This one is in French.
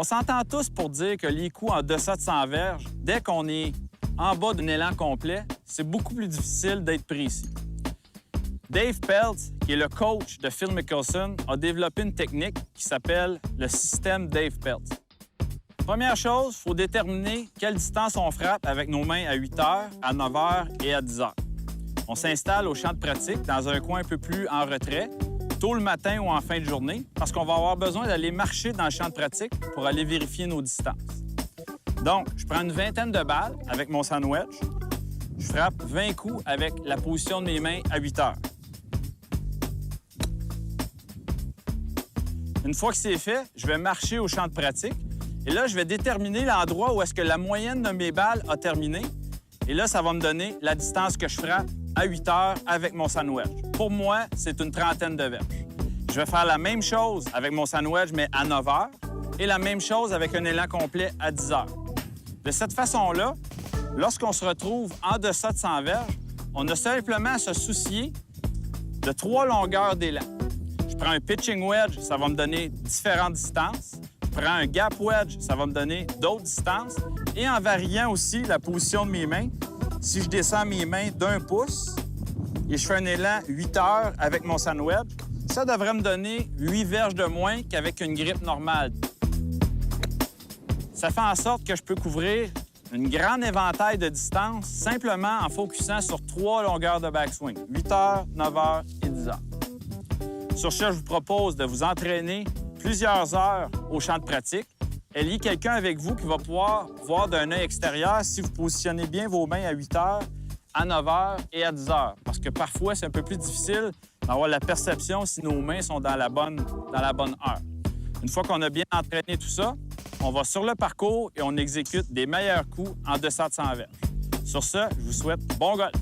On s'entend tous pour dire que les coups en deçà de 100 verges, dès qu'on est en bas d'un élan complet, c'est beaucoup plus difficile d'être précis. Dave Peltz, qui est le coach de Phil Mickelson, a développé une technique qui s'appelle le système Dave Peltz. Première chose, il faut déterminer quelle distance on frappe avec nos mains à 8 heures, à 9 heures et à 10 heures. On s'installe au champ de pratique dans un coin un peu plus en retrait, tôt le matin ou en fin de journée, parce qu'on va avoir besoin d'aller marcher dans le champ de pratique pour aller vérifier nos distances. Donc, je prends une vingtaine de balles avec mon sandwich. Je frappe 20 coups avec la position de mes mains à 8 heures. Une fois que c'est fait, je vais marcher au champ de pratique. Et là, je vais déterminer l'endroit où est-ce que la moyenne de mes balles a terminé. Et là, ça va me donner la distance que je frappe à 8 heures avec mon sandwich. Pour moi, c'est une trentaine de verges. Je vais faire la même chose avec mon sandwich, mais à 9 heures, et la même chose avec un élan complet à 10 heures. De cette façon-là, lorsqu'on se retrouve en deçà de 100 verges, on a simplement à se soucier de 3 longueurs d'élan. Je prends un pitching wedge, ça va me donner différentes distances. Je prends un gap wedge, ça va me donner d'autres distances. Et en variant aussi la position de mes mains, si je descends mes mains d'1 pouce et je fais un élan 8 heures avec mon sandwich, ça devrait me donner 8 verges de moins qu'avec une grippe normale. Ça fait en sorte que je peux couvrir une grande éventail de distances simplement en focusant sur 3 longueurs de backswing, 8 heures, 9 heures et 10 heures. Sur ce, je vous propose de vous entraîner plusieurs heures au champ de pratique. Il y a quelqu'un avec vous qui va pouvoir voir d'un œil extérieur si vous positionnez bien vos mains à 8 heures, à 9 heures et à 10 heures. Parce que parfois, c'est un peu plus difficile d'avoir la perception si nos mains sont dans la bonne heure. Une fois qu'on a bien entraîné tout ça, on va sur le parcours et on exécute des meilleurs coups en deçà de 100 verges. Sur ce, je vous souhaite bon golf!